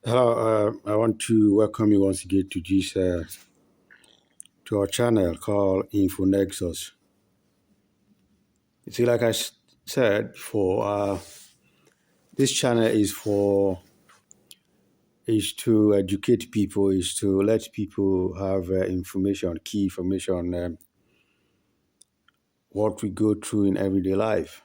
Hello, I want to welcome you once again to this to our channel called Info Nexus. You see, like I said before, this channel is to educate people, is to let people have information, key information, what we go through in everyday life,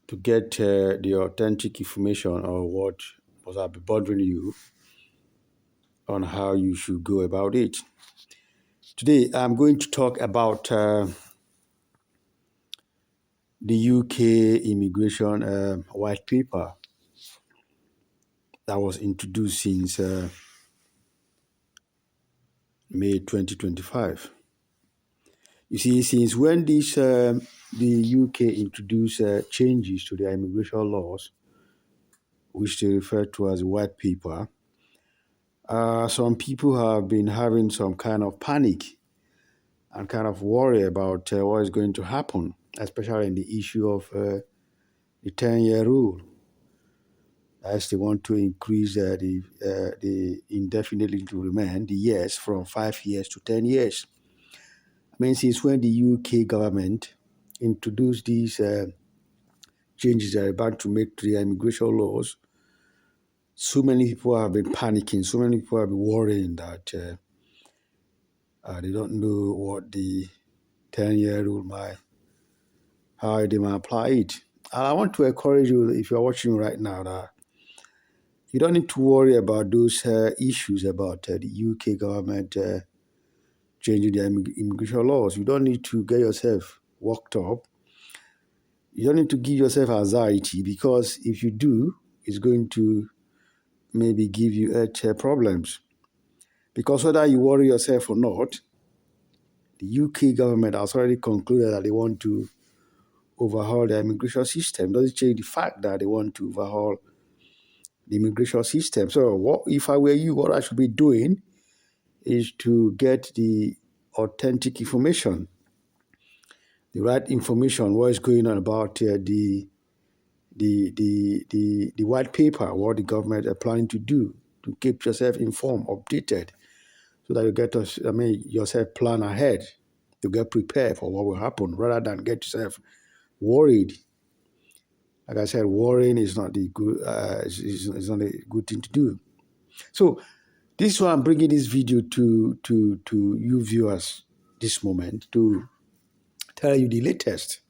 to get the authentic information or what was be bothering you on how you should go about it. Today, I'm going to talk about the UK immigration white paper that was introduced since May 2025. You see, since when the UK introduced changes to their immigration laws, which they refer to as white paper, some people have been having some kind of panic and kind of worry about what is going to happen, especially in the issue of the 10-year rule. As they want to increase the indefinitely to remain, the years from 5 years to 10 years. I mean, since when the UK government introduced these changes they're about to make to the immigration laws, so many people have been panicking, so many people have been worrying that they don't know what the 10-year rule how they might apply it. And I want to encourage you, if you're watching right now, that you don't need to worry about those issues about the UK government changing the immigration laws. You don't need to get yourself worked up. You don't need to give yourself anxiety, because if you do, it's going to maybe give you health problems. Because whether you worry yourself or not, the UK government has already concluded that they want to overhaul the immigration system. Doesn't change the fact that they want to overhaul the immigration system. So what if I were you, what I should be doing is to get the authentic information, the right information, what is going on about the white paper, what the government are planning to do to keep yourself informed, updated, so that you get yourself plan ahead, to get prepared for what will happen, rather than get yourself worried. Like I said, worrying is not the good. Is not a good thing to do. So this is why I'm bringing this video to you viewers this moment, to tell you the latest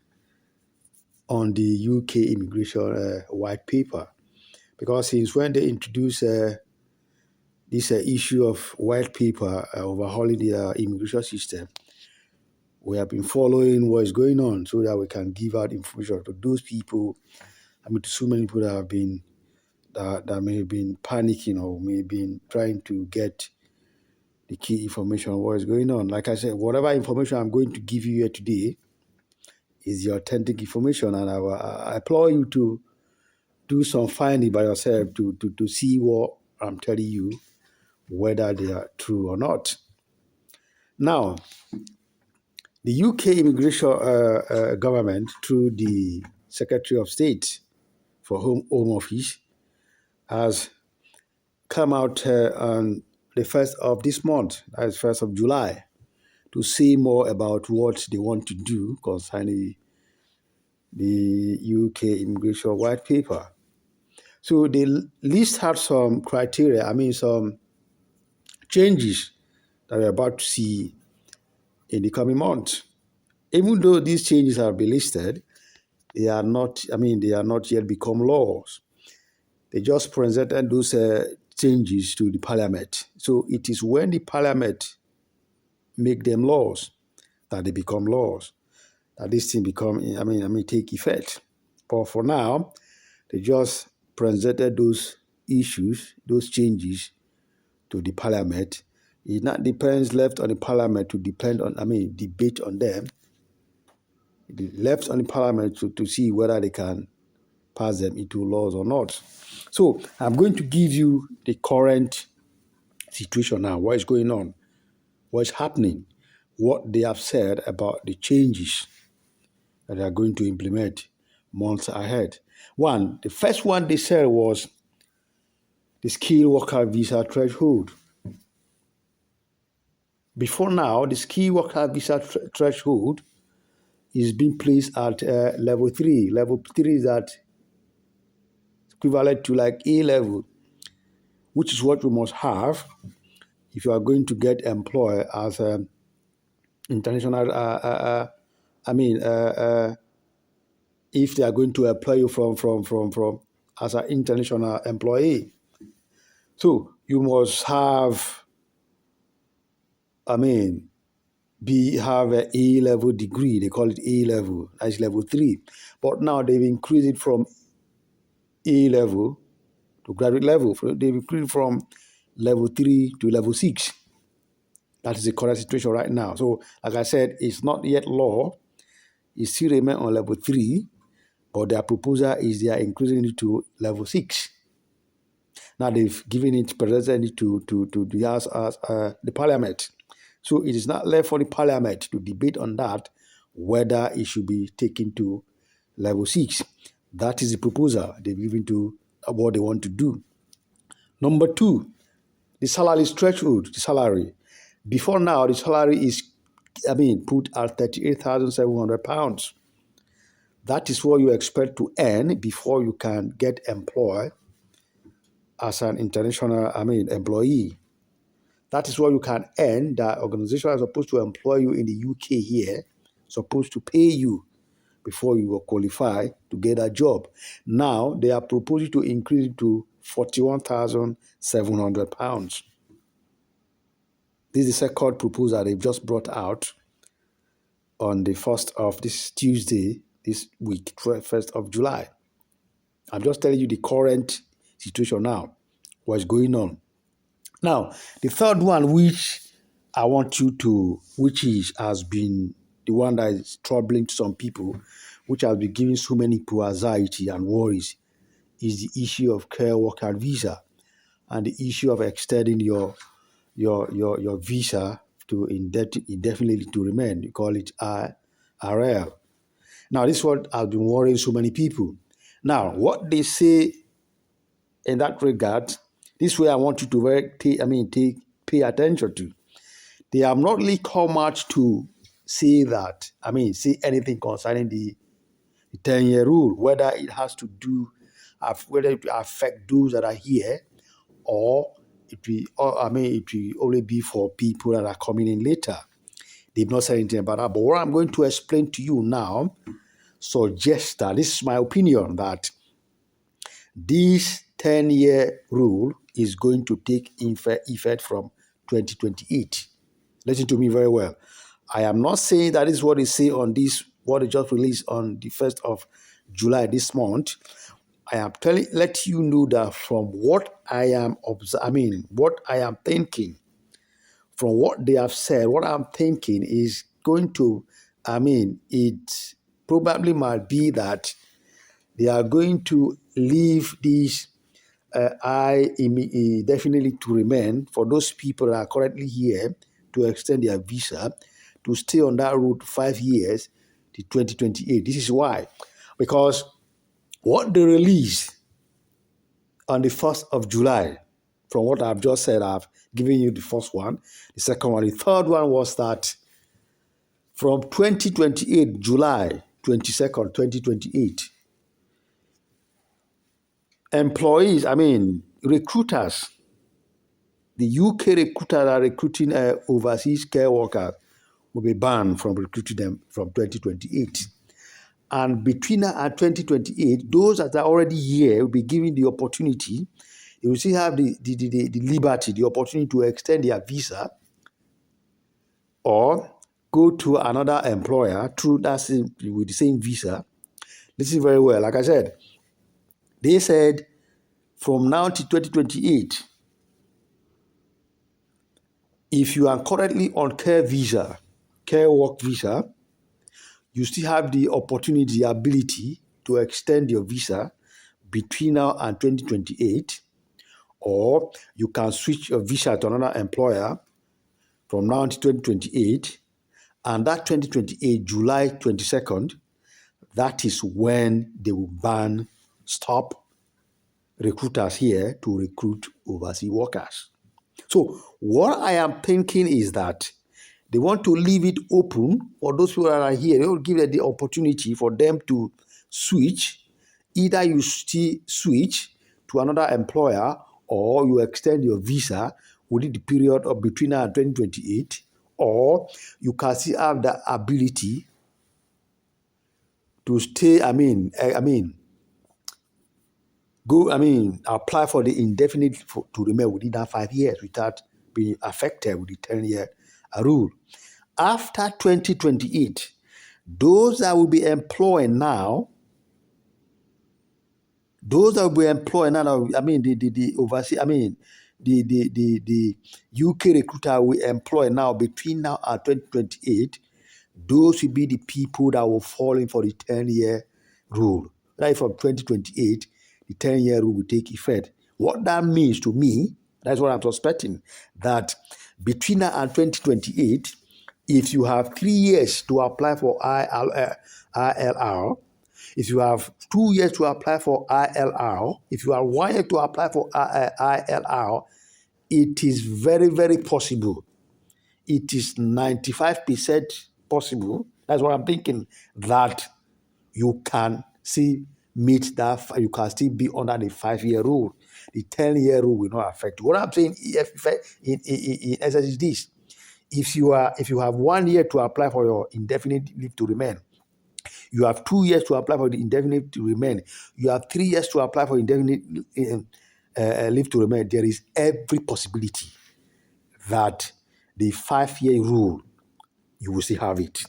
on the UK immigration white paper. Because since when they introduced this issue of white paper overhauling the immigration system, we have been following what is going on so that we can give out information to those people. I mean, to so many people that have been that may have been panicking, or may have been trying to get the key information on what is going on. Like I said, whatever information I'm going to give you here today is the authentic information, and I implore you to do some finding by yourself to see what I'm telling you, whether they are true or not. Now, the UK immigration government, through the Secretary of State for Home Office, has come out on the 1st of this month, that is 1st of July, to say more about what they want to do concerning the UK immigration white paper. So they list out some criteria, some changes that we're about to see in the coming months. Even though these changes have been listed, they are not yet become laws. They just presented those changes to the parliament. So it is when the parliament make them laws that they become laws, that this thing take effect. But for now, they just presented those issues, those changes to the parliament. It not depends left on the parliament to debate on them. It left on the parliament to see whether they can pass them into laws or not. So I'm going to give you the current situation now, what is going on, what is happening, what they have said about the changes that they are going to implement months ahead. The first one they said was the skilled worker visa threshold. Before now, the skilled worker visa threshold is being placed at level 3. Level 3 is at equivalent to like A level, which is what you must have if you are going to get employed as an international, if they are going to employ you from as an international employee. So you must have, have an A level degree. They call it A level. That's level 3. But now they've increased it from A level to graduate level. They've increased from level 3 to level 6. That is the current situation right now. So, like I said, it's not yet law. It still remains on level 3, but their proposal is they are increasing it to level 6. Now they've given it, presented it to the House as the Parliament. So it is not left for the Parliament to debate on that, whether it should be taken to level 6. That is the proposal they've given to what they want to do. Number 2, the salary threshold, the salary. Before now, the salary is, put at £38,700. That is what you expect to earn before you can get employed as an international, employee. That is what you can earn. The organization is supposed to employ you in the UK here, supposed to pay you before you will qualify to get a job. Now, they are proposing to increase it to £41,700. This is the second proposal they've just brought out on the 1st of this Tuesday, this week, 1st of July. I'm just telling you the current situation now, what's going on. Now, the third one, which has been the one that is troubling some people, which has been giving so many people anxiety and worries, is the issue of care worker visa and the issue of extending your visa to indefinitely to remain. You call it ILR. Now, this is what has been worrying so many people. Now, what they say in that regard, this way I want you to pay attention to. They have not really come out to say that, say anything concerning the 10-year rule, whether it has to do, whether it will affect those that are here, or it will only be for people that are coming in later. They've not said anything about that. But what I'm going to explain to you now suggests that, this is my opinion, that this 10-year rule is going to take effect from 2028. Listen to me very well. I am not saying that is what they say on this, what they just released on the 1st of July this month. I am let you know that from what I am what I am thinking, from what they have said, what I'm thinking is going to, it probably might be that they are going to leave these definitely to remain for those people that are currently here to extend their visa to stay on that route 5 years to 2028. This is why. Because what they released on the 1st of July, from what I've just said, I've given you the first one, the second one, the third one was that from 2028, July 22nd, 2028, employees, recruiters, the UK recruiters are recruiting overseas care workers will be banned from recruiting them from 2028. And between now and 2028, those that are already here will be given the opportunity. They will still have the liberty, the opportunity to extend their visa or go to another employer through that with the same visa. Listen very well. Like I said, they said from now to 2028, if you are currently on care work visa, you still have the opportunity, the ability to extend your visa between now and 2028, or you can switch your visa to another employer from now until 2028, and that 2028, July 22nd, that is when they will stop recruiters here to recruit overseas workers. So what I am thinking is that they want to leave it open for those people that are here. They will give them the opportunity for them to switch. Either you still switch to another employer or you extend your visa within the period of between now and 2028, or you can still have the ability to stay, apply for the indefinite to remain within that 5 years without being affected with the 10-year rule. After 2028, those that will be employed now, the overseas, the UK recruiter will employ now between now and 2028, those will be the people that will fall in for the 10-year rule. Right from 2028, the 10-year rule will take effect. What that means to me, that's what I'm suspecting, that between now and 2028, if you have 3 years to apply for ILR, if you have 2 years to apply for ILR, if you have 1 year to apply for ILR, it is very, very possible. It is 95% possible. That's what I'm thinking, that you can still meet that, you can still be under the 5-year rule. The 10-year rule will not affect you. What I'm saying in essence is this. If you have 1 year to apply for your indefinite leave to remain, you have 2 years to apply for the indefinite to remain, you have 3 years to apply for indefinite leave to remain, there is every possibility that the 5-year rule, you will still have it.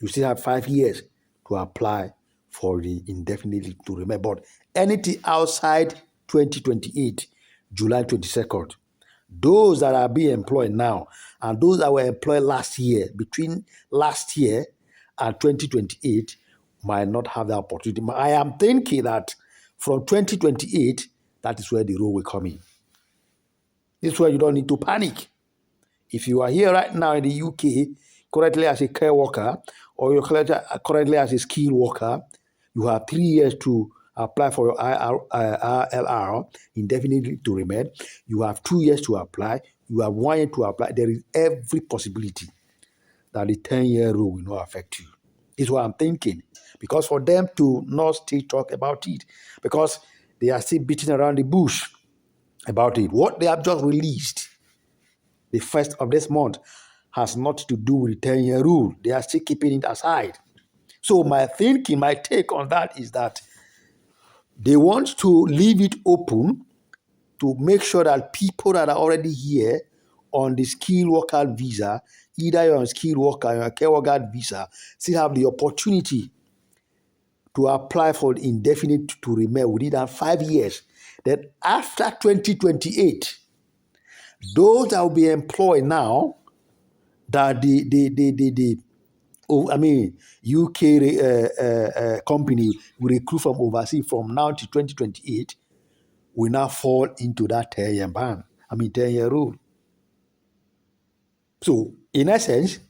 You still have 5 years to apply for the indefinite leave to remain. But anything outside 2028, July 22nd, those that are being employed now and those that were employed last year, between last year and 2028, might not have the opportunity. I am thinking that from 2028, that is where the rule will come in. This is where you don't need to panic. If you are here right now in the UK, currently as a care worker, or you're currently as a skilled worker, you have 3 years to apply for your ILR, indefinitely to remain. You have 2 years to apply. You have 1 year to apply. There is every possibility that the 10-year rule will not affect you. Is what I'm thinking. Because for them to not still talk about it, because they are still beating around the bush about it. What they have just released, the first of this month, has not to do with the 10-year rule. They are still keeping it aside. So my thinking, my take on that is that they want to leave it open to make sure that people that are already here on the skilled worker visa, either you're on skilled worker or a care worker visa, still have the opportunity to apply for indefinite to remain within that 5 years. Then after 2028, those that will be employed now, that the UK company will recruit from overseas from now to 2028, will now fall into that 10-year ban. 10-year rule. So, in essence,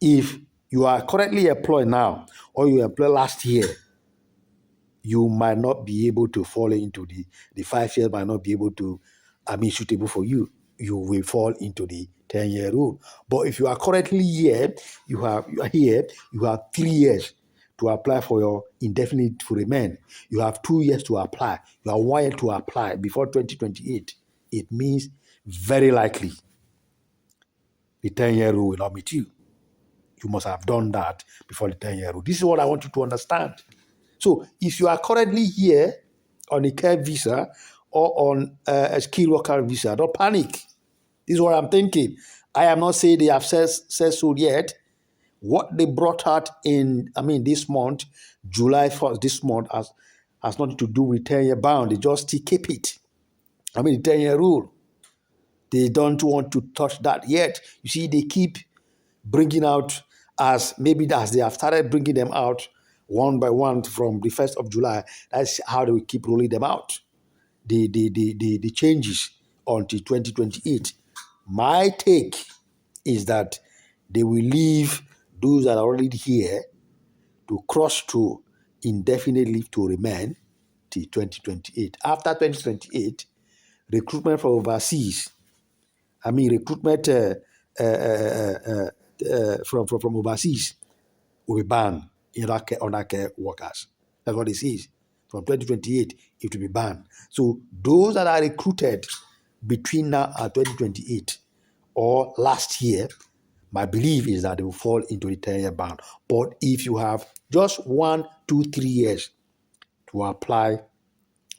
if you are currently employed now or you employed last year, you might not be able to fall into the 5 years, might not be able to, suitable for you. You will fall into the 10-year rule. But if you are currently here, you are here, you have 3 years to apply for your indefinite to remain. You have 2 years to apply. You have 1 year to apply before 2028. It means very likely the 10-year rule will not meet you. You must have done that before the 10-year rule. This is what I want you to understand. So if you are currently here on a care visa or on a skilled worker visa, don't panic. This is what I'm thinking. I am not saying they have said so yet. What they brought out in, this month, July 1st, this month, has nothing to do with 10-year bound. They just still keep it. The 10-year rule. They don't want to touch that yet. You see, they keep bringing out, as they have started bringing them out one by one from the 1st of July. That's how they will keep rolling them out. The changes until 2028. My take is that they will leave those that are already here to cross to indefinite leave to remain till 2028. After 2028, recruitment from overseas, recruitment from overseas will be banned in under care workers. That's what it says. From 2028, it will be banned. So those that are recruited between now and 2028 or last year, my belief is that they will fall into the 10-year ban. But if you have just 1, 2, 3 years to apply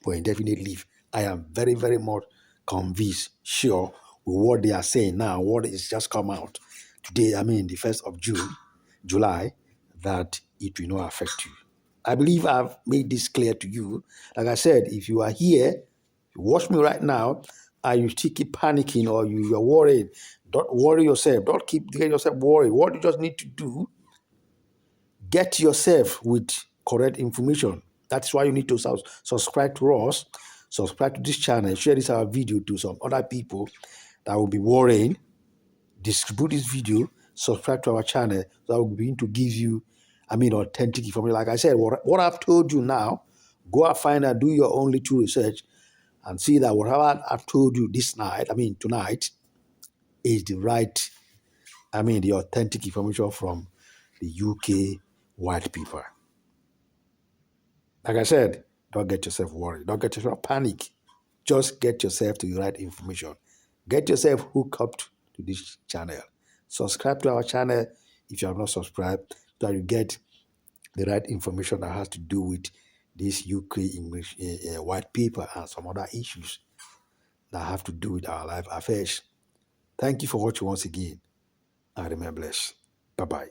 for indefinite leave, I am very, very much convinced, sure, with what they are saying now, what is just come out today, the 1st of July, that it will not affect you. I believe I've made this clear to you. Like I said, if you are here, you watch me right now, and you still keep panicking or you are worried, don't worry yourself. Don't keep getting yourself worried. What you just need to do, get yourself with correct information. That's why you need to subscribe to us, subscribe to this channel, share this our video to some other people that will be worrying. Distribute this video, subscribe to our channel, so I will begin to give you, authentic information. Like I said, what I've told you now, go and find and do your own little research and see that whatever I've told you this night, tonight, is the right, the authentic information from the UK white paper. Like I said, don't get yourself worried. Don't get yourself panic. Just get yourself to the right information. Get yourself hooked up to this channel. Subscribe to our channel if you have not subscribed, so that you get the right information that has to do with this UK English white paper and some other issues that have to do with our life affairs. Thank you for watching once again, and remain blessed. Bye-bye.